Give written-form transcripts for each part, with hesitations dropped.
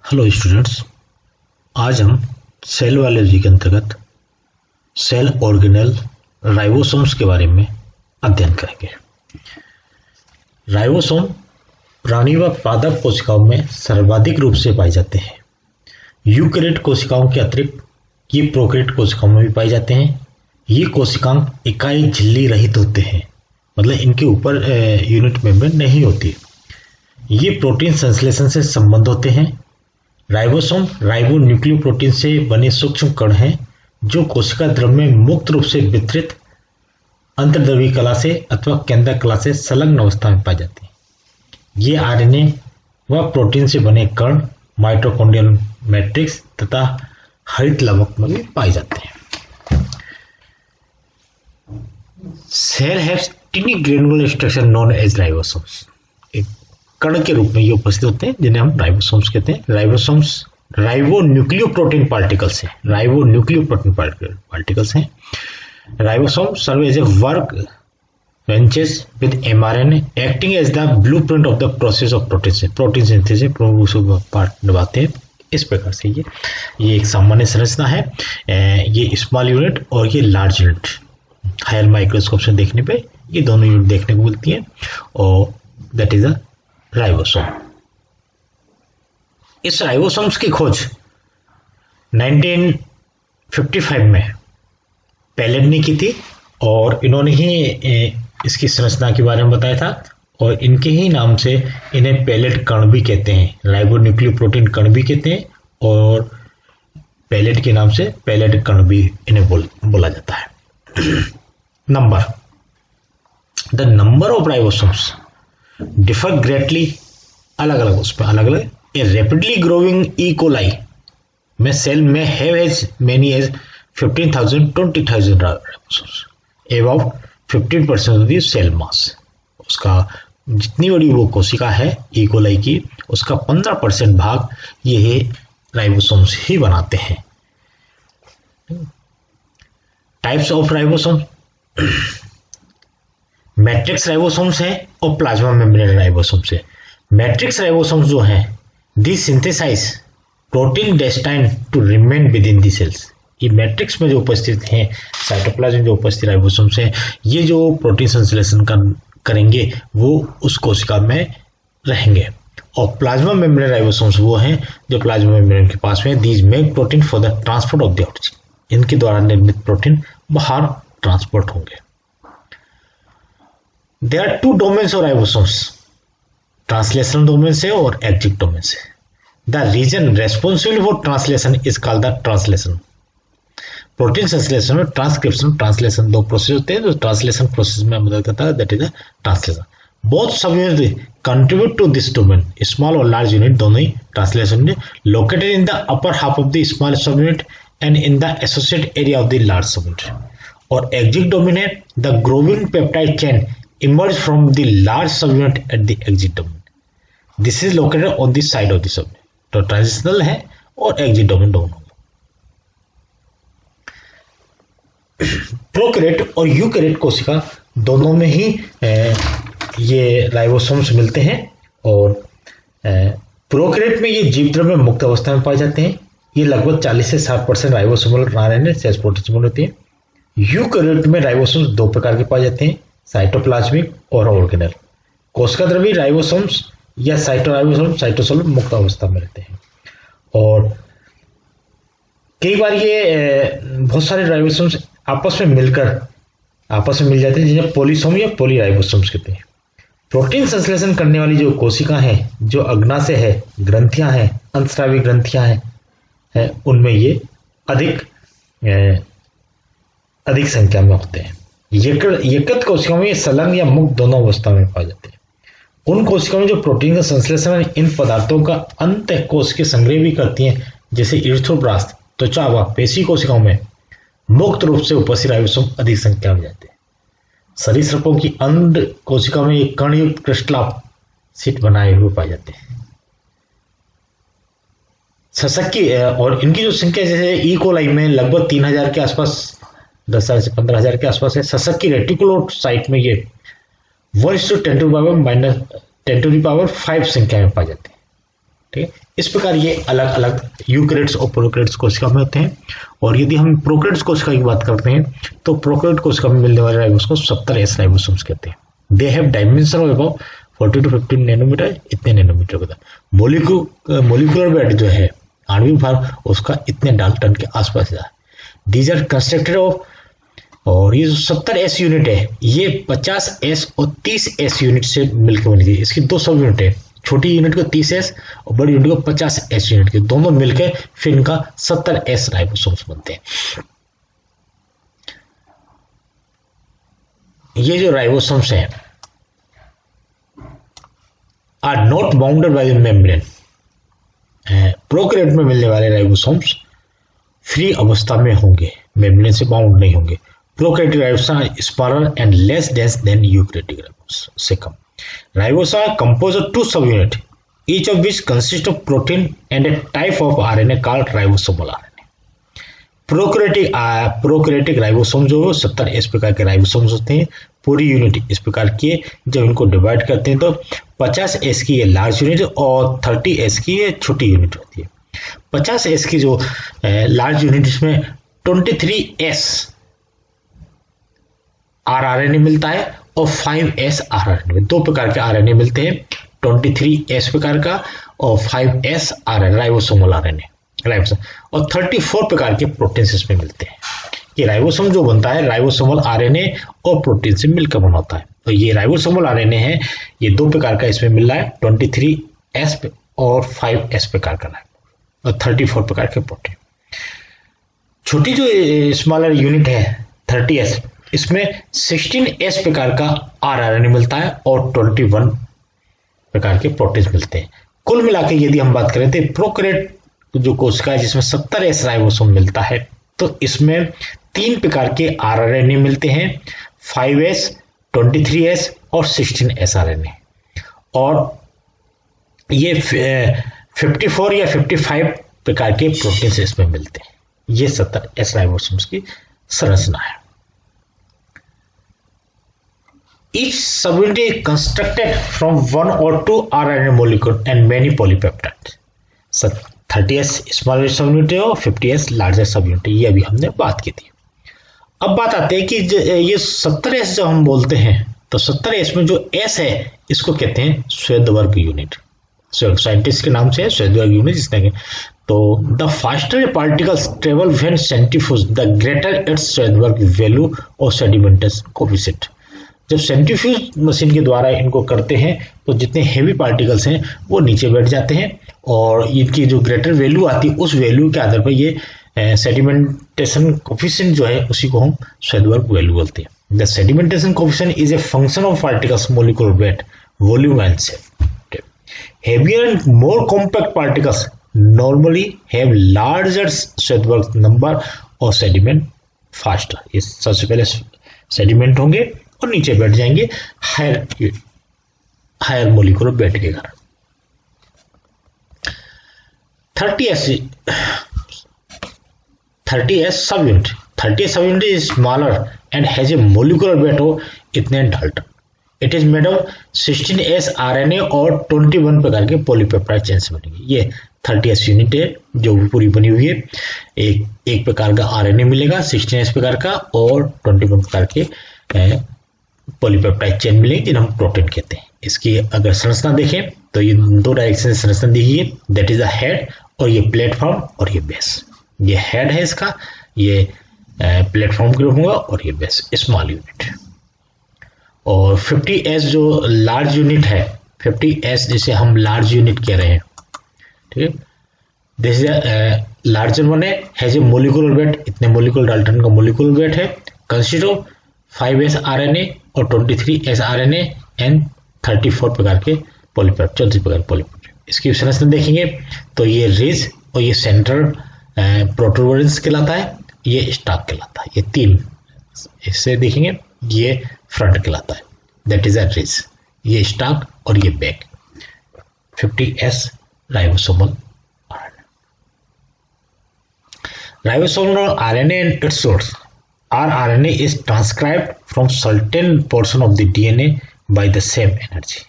Hello students, आज हम cell biology के अंतर्गत सेल ऑर्गेनेल राइबोसोम्स के बारे में अध्ययन करेंगे। राइबोसोम प्राणी व पादप कोशिकाओं में सर्वाधिक रूप से पाए जाते हैं। यूकेरियोट कोशिकाओं के अतिरिक्त ये प्रोकैरियोट कोशिकाओं में भी पाए जाते हैं। ये कोशिकांग इकाई झिल्ली रहित होते हैं, मतलब इनके ऊपर यूनिट मेम्ब्रेन नहीं होती। ये प्रोटीन संश्लेषण से संबंध होते हैं। राइबोसोम राइबोन्यूक्लियोप्रोटीन से बने सूक्ष्म कण हैं जो कोशिका द्रव्य में मुक्त रूप से वितरित अंतर्द्रव्यी कला से अथवा केंद्रक कला से संलग्न अवस्था में पाए जाते हैं। ये आरएनए व प्रोटीन से बने कण माइटोकॉन्ड्रियल मैट्रिक्स तथा हरित लवक में भी पाए जाते हैं। Cell haves tiny granular structure known as ribosomes. कण के रूप में ये उपस्थित होते हैं जिन्हें हम राइबोसोम्स कहते हैं। राइबोसोम्स राइबोन्यूक्लियोप्रोटीन पार्टिकल्स हैं। राइबोन्यूक्लियोप्रोटीन पार्टिकल्स हैं। Ribosome serve as a work benches with mRNA acting as the blueprint of the process of protein synthesis प्रमुख पार्ट निभाते हैं। इस प्रकार से ये एक सामान्य संरचना है। ये स्मॉल यूनिट और ये लार्ज यूनिट हायर माइक्रोस्कोप से देखने पे ये दोनों यूनिट देखने को मिलती है और दैट इज अ राइबोसोम। इस राइबोसोम्स की खोज 1955 में पैलेट ने की थी और इन्होंने ही इसकी संरचना के बारे में बताया था और इनके ही नाम से इन्हें पैलेट कण भी कहते हैं। राइबोन्यूक्लियोप्रोटीन कण भी कहते हैं और पैलेट के नाम से पैलेट कण भी इन्हें बोला जाता है। The number of ribosomes differ greatly, अलग अलग उसमें अलग अलग। A rapidly growing E coli में सेल में have as many as 15,000 20,000 ribosomes about 15% of the cell mass. उसका जितनी बड़ी वो कोशिका है ई कोलाई की, उसका 15% भाग ये राइबोसोम्स ही बनाते हैं। Types of ribosome matrix ribosomes हैं और प्लाज्मा मेम्ब्रेन राइबोसोम्स है। मैट्रिक्स राइबोसोम्स जो हैं the synthesize protein destined to remain within the cells. ये मैट्रिक्स में जो उपस्थित हैं, साइटोप्लाज्म में जो उपस्थित राइबोसोम्स हैं, ये जो प्रोटीन संश्लेषण करेंगे वो उस कोशिका में रहेंगे। और प्लाज्मा मेम्ब्रेन राइबोसोम्स वो हैं जो प्लाज्मा मेम्ब्रेन के पास में these make protein for the transport of the oxygen. इनके द्वारा निर्मित प्रोटीन बाहर ट्रांसपोर्ट होंगे। There are two domains of ribosomes, translational domain से और exit domain से। The region responsible for translation is called the translation। Protein संश्लेषण में ट्रांसक्रिप्शन ट्रांसलेशन दो प्रोसेस होते हैं जो ट्रांसलेशन प्रोसेस में मदद करता है, that is the translation. Both sub unit contribute to this domain, small और लार्ज यूनिट दोनों ही ट्रांसलेशन में located in the upper half of the small sub unit and in the associated area of the large sub unit. और exit domain है the growing peptide chain emerge from the large subunit at the exit domain. This is located on the side of the subunit. तो transitional है और exit domain दोनों। Prokaryote और eukaryote कोशिका दोनों में ही ये राइबोसोम्स मिलते हैं और प्रोकैरियोट में ये जीव द्रव्य में मुक्त अवस्था में पाए जाते हैं। ये लगभग 40 से 60% राइबोसोमल आरएनए सेल्स प्रोटीन से होती है। यूकैरियोट में राइबोसोम्स दो प्रकार के पाए जाते हैं, साइटोप्लाज्मिक और ऑर्गेनेल। कोशिका द्रव्य राइबोसोम्स या साइटोसोल मुक्त अवस्था में रहते हैं और कई बार ये बहुत सारे राइबोसोम्स आपस में मिल जाते हैं जिन्हें पॉलीसोम या पॉलीराइबोसोम्स कहते हैं। प्रोटीन संश्लेषण करने वाली जो कोशिका है, जो अग्नाशय है, ग्रंथियां हैं, अंतस्रावी ग्रंथियां हैं, उनमें ये अधिक संख्या में होते हैं। यकृत कोशिकाओं में संलग्न या मुक्त दोनों अवस्था में पाए जाते हैं। उन कोशिकाओं में जो प्रोटीन का संश्लेषण इन पदार्थों का अंतः कोश के संग्रह भी करती हैं, जैसे इरिथ्रोब्लास्ट, त्वचा व पेशी कोशिकाओं में मुक्त रूप से उपस्थित राइबोसोम अधिक संख्या में जाते हैं। सरीसृपों की अंड कोशिका में ये कणयुक्त क्रिस्टलासिट बनाए हुए पाए जाते हैं। सशक्की और इनकी जो संख्या जैसे ई कोलाई में लगभग 3,000 के आसपास, 10,000 से 15,000 के आसपास है। सशक्की रेटिकुलोसाइट में ये 1:10⁻⁵ संख्या में पाए जाते हैं। ठीक है। इस प्रकार ये अलग अलग यूकैरियोट्स और प्रोकैरियोट्स कोशिका में होते हैं। और यदि हम प्रोकैरियोट्स कोशिका की बात करते हैं तो प्रोकैरियोट कोशिका में मिलने वाले राइबोसोम्स को 70S राइबोसोम्स कहते हैं। They have dimension of about 40 to 15 nanometer, इतने नैनोमीटर का मोलिकुलर वेट जो है आणविक भार उसका इतने डाल्टन के आसपास है। दीज आर कंस्ट्रक्टेड ऑफ, और ये जो 70S यूनिट है ये 50S और 30S यूनिट से मिलकर बनी थी। इसकी दो सब यूनिट है, छोटी यूनिट को 30S और बड़ी यूनिट को 50S यूनिट के, दोनों मिलकर फिर इनका 70S राइबोसोम्स बनते हैं। ये जो राइबोसोम्स हैं are not bounded by the membrane. Prokaryote में मिलने वाले राइबोसोम्स फ्री अवस्था में होंगे, मेम्ब्रेन से बाउंड नहीं होंगे। Prokaryotic ribosome are smaller and less dense than eukaryotic ribosome से कम। Ribosome are composed of 2 subunit, each of which consist of protein and a type of RNA called ribosomal RNA. Prokaryotic ribosome जो 70S प्रकार के ribosomes होते हैं, पूरी unit इस प्रकार की है। जब इनको डिवाइड करते हैं तो 50S की ये लार्ज यूनिट और 30S की ये छोटी यूनिट होती है। 50S की जो लार्ज यूनिट इसमें 23S आरएनए मिलता है और 5S आरएनए, 2 प्रकार के आरएनए मिलते हैं, 23S प्रकार का और 5S RNA ribosomal RNA ribosome, और 34 प्रकार के प्रोटीन्स इसमें मिलते हैं। ये राइबोसोम जो बनता है राइबोसोमल आरएनए और प्रोटीन से मिलकर बना होता है। तो ये राइबोसोमल आरएनए है, ये 2 प्रकार का इसमें मिल रहा है, 23S और 5S प्रकार का और 34 प्रकार के प्रोटीन। छोटी जो स्मॉलर यूनिट है 30S, इसमें 16S प्रकार का आरएनए मिलता है और 21 प्रकार के प्रोटीन मिलते हैं। कुल मिलाकर यदि हम बात करें तो प्रोकैरियोट जो कोशिका है जिसमें 70S राइबोसोम मिलता है, तो इसमें 3 प्रकार के आरएनए मिलते हैं, 5S, 23S और 16S आरएनए, और ये 54 या 55 प्रकार के प्रोटीन इसमें मिलते हैं। ये 70S राइबोसोम्स की संरचना है। Each subunit is constructed from 1 or 2 RNA molecule and many polypeptides. 30S smaller subunit है और 50S लार्जर सबयूनिट है, ये अभी हमने बात की थी। अब बात आती है कि ये 70S जब हम बोलते हैं तो 70S में जो S है इसको कहते हैं श्वेतवर्ग यूनिट। साइंटिस्ट के नाम से है श्वेतवर्ग यूनिट। जिसने तो the faster particles travel when centrifuge the greater its Svedberg value और सेडिमेंटस कोफिशिएंट। जब सेंट्रीफ्यूज मशीन के द्वारा इनको करते हैं तो जितने हेवी पार्टिकल्स हैं वो नीचे बैठ जाते हैं और इनकी जो ग्रेटर वैल्यू आती है उस वैल्यू के आधार पर ये सेडिमेंटेशन कोफिशिएंट जो है उसी को हम श्वेतवर्ग वैल्यू बोलते हैं। The sedimentation coefficient is a function of particles molecular weight, volume and shape. Heavier and more compact particles normally have larger Svedberg number और सेडिमेंट फास्टर। ये सबसे पहले सेडिमेंट होंगे और नीचे बैठ जाएंगे हायर मोलिकुलर वेट के कारण। 30S subunit. 30S subunit is smaller and has a molecular weight of इतने Dalton. It is made of 16S RNA और 21 प्रकार के पॉलीपेप्टाइड चेन से बनेगी। ये 30S यूनिट है जो पूरी बनी हुई है। एक प्रकार का RNA मिलेगा 16S प्रकार का और 21 प्रकार के पॉलीपेप्टाइड चेन मिलेंगे जिन्हें हम प्रोटीन कहते हैं। इसकी अगर संरचना देखें तो ये 2 डायरेक्शन से संरचना दी है, दैट इज द हेड और ये प्लेटफॉर्म और ये बेस। ये हेड है इसका, ये प्लेटफॉर्म के रूप होगा और ये बेस स्मॉल यूनिट। और 50S जो लार्ज यूनिट है, 50S जिसे हम लार्ज यूनिट कह रहे हैं, ठीक है, this is larger one has a molecular weight, इतने मोलिकुलर डाल्टन का मोलिकुलर वेट है, कंसिस्ट ऑफ 5S RNA और 23S RNA एंड 34 प्रकार के पॉलीपेप्टाइड, 34 प्रकार के पॉलीपेप्टाइड। इसकी संरचना देखेंगे तो ये रिज और ये सेंट्रल प्रोटूबरेंस कहलाता है, ये स्टॉक कहलाता है। ये 3 इससे देखेंगे, ये फ्रंट कहलाता है, दैट इज अ रिज, ये स्टॉक और ये back. 50S ribosomal RNA। Ribosomal RNA and its source rRNA is transcribed from certain portion of the DNA by the same energy।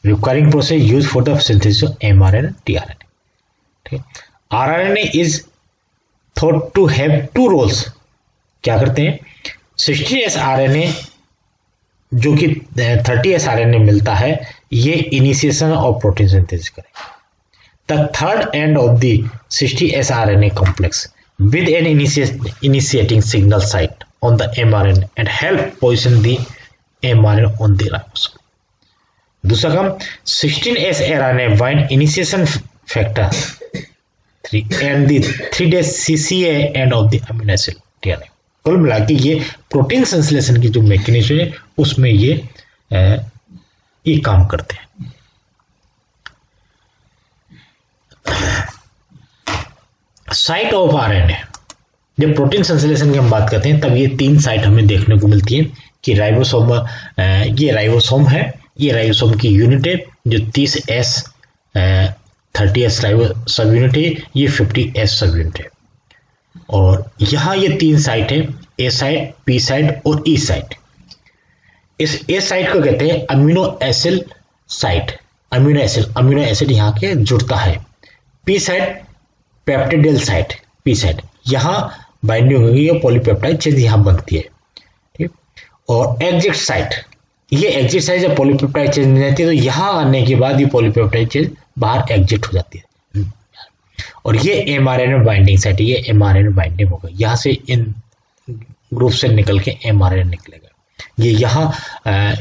Requiring process use for the synthesis of mRNA tRNA. ठीक है. rRNA is thought to have two roles. क्या करते हैं, 60S RNA जो कि 30S RNA मिलता है, ये इनिशिएशन ऑफ प्रोटीन सिंथेसिस करेगा. The third end of the 60S RNA complex with an initiating signal site on the mRNA and help position the mRNA on the ribosome. दूसरा काम, 16S RNA bind initiation factor 3 and the 3' CCA end of the amino acid tRNA. कुल मिला के ये protein संश्लेषण की जो mechanism है उसमें ये काम करते हैं. साइट ऑफ आरएनए, जब प्रोटीन संश्लेषण की हम बात करते हैं तब ये 3 साइट हमें देखने को मिलती है कि राइबोसोम, ये राइबोसोम है, ये राइबोसोम की यूनिट है जो 30S 30S सब यूनिट है, ये 50S सब यूनिट है. और यहाँ ये 3 साइट है, ए साइट, पी साइट और ई साइट. इस ए साइट को कहते हैं amino acid site. Amino acid यहाँ के जुड़ता है. P site peptidyl site, P site, यहाँ बाइंडिंग होगी, ये पॉलीपेप्टाइड चेन यहाँ बनती है. ठीक. और एग्जिट साइट, ये एग्जिट साइट जब पॉलीपेप्टाइड चेन रहती है तो यहाँ आने के बाद ये पॉलीपेप्टाइड चेन बाहर एग्जिट हो जाती है. और ये mRNA बाइंडिंग साइट, ये mRNA बाइंडिंग होगा, यहाँ से इन ग्रुप से निकल के mRNA निकलेगा. ये यहाँ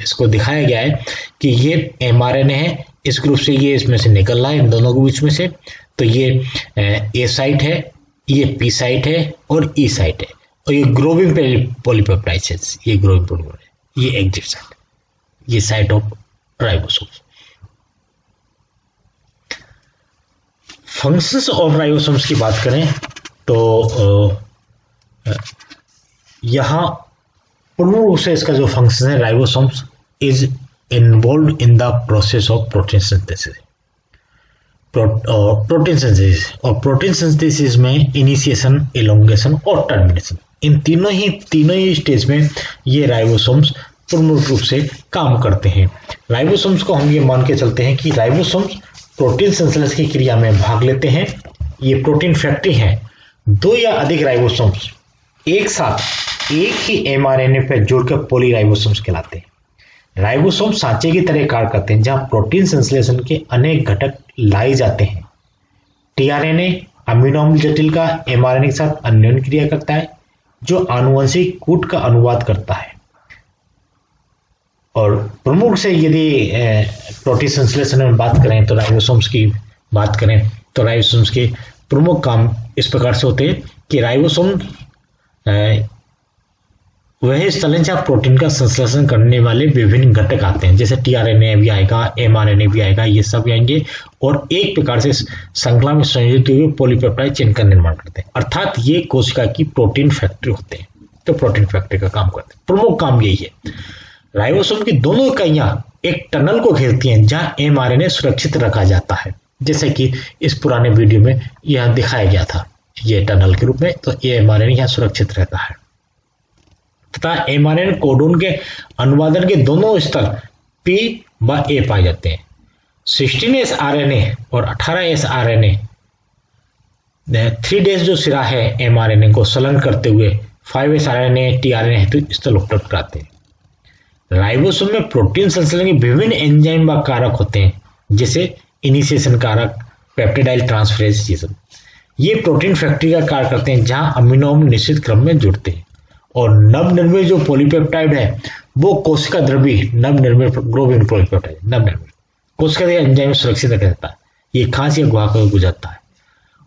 इसको दिखाया गया है कि ये mRNA है, इस ग्रुप से ये इसमें से निकल रहा है, इन दोनों के बीच में से. तो ये ए साइट है, ये पी साइट है और ई साइट है. और ये ग्रोविंग पॉलीपेप्टाइड चेन्स, ये ग्रोविंग पॉलीपेप्टाइड, ये एग्जिट साइट, ये site of ribosomes. Functions of ribosomes की बात करें तो यहाँ पूर्ण रूप से इसका जो फंक्शन है, ribosomes is involve in the process of protein synthesis. Protein synthesis में इनिशिएशन, एलोंगेशन और टर्मिनेशन, इन तीनों ही स्टेज में ये राइबोसोम्स पूर्ण रूप से काम करते हैं. राइबोसोम्स को हम ये मान के चलते हैं कि राइबोसोम्स प्रोटीन संश्लेषण की क्रिया में भाग लेते हैं. ये प्रोटीन फैक्ट्री है. 2 या अधिक राइबोसोम्स एक साथ एक ही mRNA पर जोड़कर पॉलीराइबोसोम्स कहलाते हैं. राइबोसोम सांचे की तरह कार्य करते हैं जहां प्रोटीन संश्लेषण के अनेक घटक लाए जाते हैं. टीआरएनए अमीनो अम्ल जटिल का mRNA के साथ अन्योन्य क्रिया करता है जो आनुवंशिक कूट का अनुवाद करता है. और प्रमुख से यदि प्रोटीन संश्लेषण में बात करें तो राइबोसोम्स की बात करें तो राइबोसोम्स के प्रमुख काम इस प्रकार से होते हैं कि राइबोसोम वह स्थल है जहां प्रोटीन का संश्लेषण करने वाले विभिन्न घटक आते हैं, जैसे टीआरएनए भी आएगा, mRNA भी आएगा, ये सब आएंगे और एक प्रकार से श्रृंखला में संयोजित हुए पॉलीपेप्टाइड चेन का निर्माण करते हैं. अर्थात ये कोशिका की प्रोटीन फैक्ट्री होते हैं, तो प्रोटीन फैक्ट्री का काम करते हैं. प्रमुख काम यही है. राइबोसोम की दोनों इकाइयां एक टनल को घेरती हैं जहां mRNA सुरक्षित रखा जाता है, जैसे कि इस पुराने वीडियो में यह दिखाया गया था, ये टनल के रूप में. तो ये mRNA यहाँ सुरक्षित रहता है तथा mRNA कोडोन के अनुवादन के दोनों स्तर P व A पाए जाते हैं. 16S RNA और 18S RNA 3' जो सिरा है mRNA को संलग्न करते हुए 5S RNA tRNA हेतु स्थल उपलब्ध कराते हैं. राइबोसोम में प्रोटीन संश्लेषण के विभिन्न एंजाइम व कारक होते हैं, जैसे इनिशिएशन कारक, पेप्टिडाइल ट्रांसफरेज, ये सब. ये प्रोटीन फैक्ट्री का कार्य करते हैं जहां अमीनो अम्ल निश्चित क्रम में जुड़ते हैं. और नवनिर्मित जो पॉलीपेप्टाइड है वो कोशिका द्रवी नवनिर्मित ग्लोबिन पॉलीपेप्टाइड नवनिर्मित कोशिका के एंजाइम में सुरक्षित रखा जाता है. ये खांस या गुहा को गुजरता है.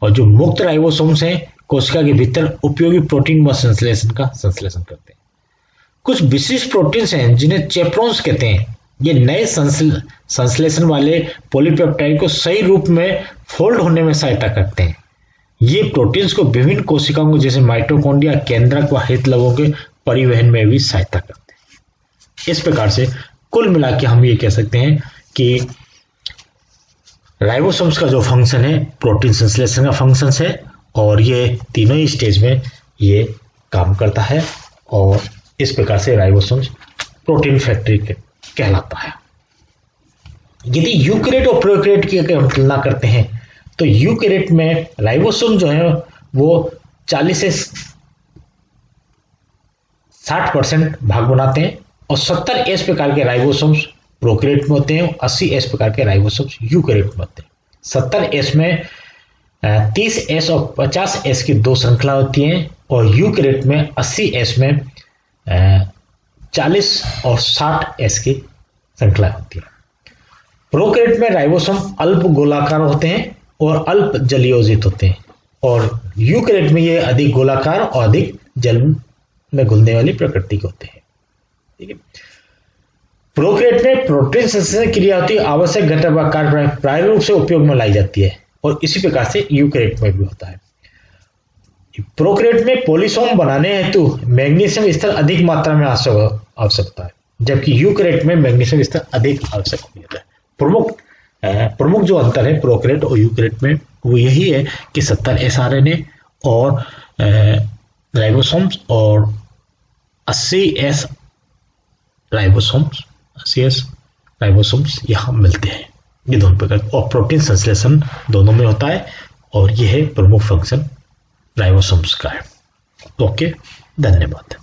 और जो मुक्त राइबोसोम्स हैं कोशिका के भीतर उपयोगी प्रोटीन व संश्लेषण का संश्लेषण करते हैं. कुछ विशिष्ट प्रोटीन्स हैं जिन्हें चेपरोन्स कहते हैं. ये नए संश्लेषण वाले पॉलीपेप्टाइड को सही रूप में फोल्ड होने में सहायता करते हैं. ये प्रोटीन्स को विभिन्न कोशिकाओं को जैसे माइटोकॉन्ड्रिया, केंद्रक व हितलवों के परिवहन में भी सहायता करते हैं. इस प्रकार से कुल मिला के हम ये कह सकते हैं कि राइबोसोम्स का जो फंक्शन है प्रोटीन संश्लेषण का फंक्शन है और ये तीनों ही स्टेज में ये काम करता है. और इस प्रकार से राइबोसोम्स प्रोटीन फैक्ट्री कहलाता है. यदि यूकैरियोट और प्रोकैरियोट की अगर हम तुलना करते हैं तो यूकैरियोट में राइबोसोम जो है वो 40 से 60% भाग बनाते हैं और 70 एस प्रकार के राइबोसोम्स प्रोकैरियोट में होते हैं, 80 एस प्रकार के राइबोसोम्स यूकैरियोट में होते हैं। 70 एस में 30 एस और 50 एस की दो श्रृंखला होती हैं और यूकैरियोट में 80 एस में 40 और 60 एस की श्रृंखला होती है। प्रोकैरियोट में राइबोसोम अल्प गोलाकार होते हैं और अल्प जलीयोजित होते हैं और यूकैरियोट में ये अधिक गोलाकार और अधिक जल में घुलने वाली प्रकृति के होते हैं। ठीक है। प्रोकैरियोट में प्रोटीन संश्लेषण क्रिया होती है, आवश्यक घटक व कार्य प्राय रूप से उपयोग में लाई जाती है और इसी प्रकार से यूकैरियोट में भी होता है। प्रोकैरियोट में पॉलीसोम बनाने हेतु मैग्नीशियम स्तर अधिक मात्रा में आवश्यकता है, जबकि यूकैरियोट में मैग्नीशियम स्तर अधिक आवश्यक होता है। प्रमुख जो अंतर है प्रोकैरियोट और यूकैरियोट में वो यही है कि 70 एसआरएनए और राइबोसोम्स और 80 एस राइबोसोम्स यहाँ मिलते हैं। ये दोनों प्रकार और प्रोटीन संश्लेषण दोनों में होता है और यह है प्रमुख फंक्शन राइबोसोम्स का है। ओके, धन्यवाद।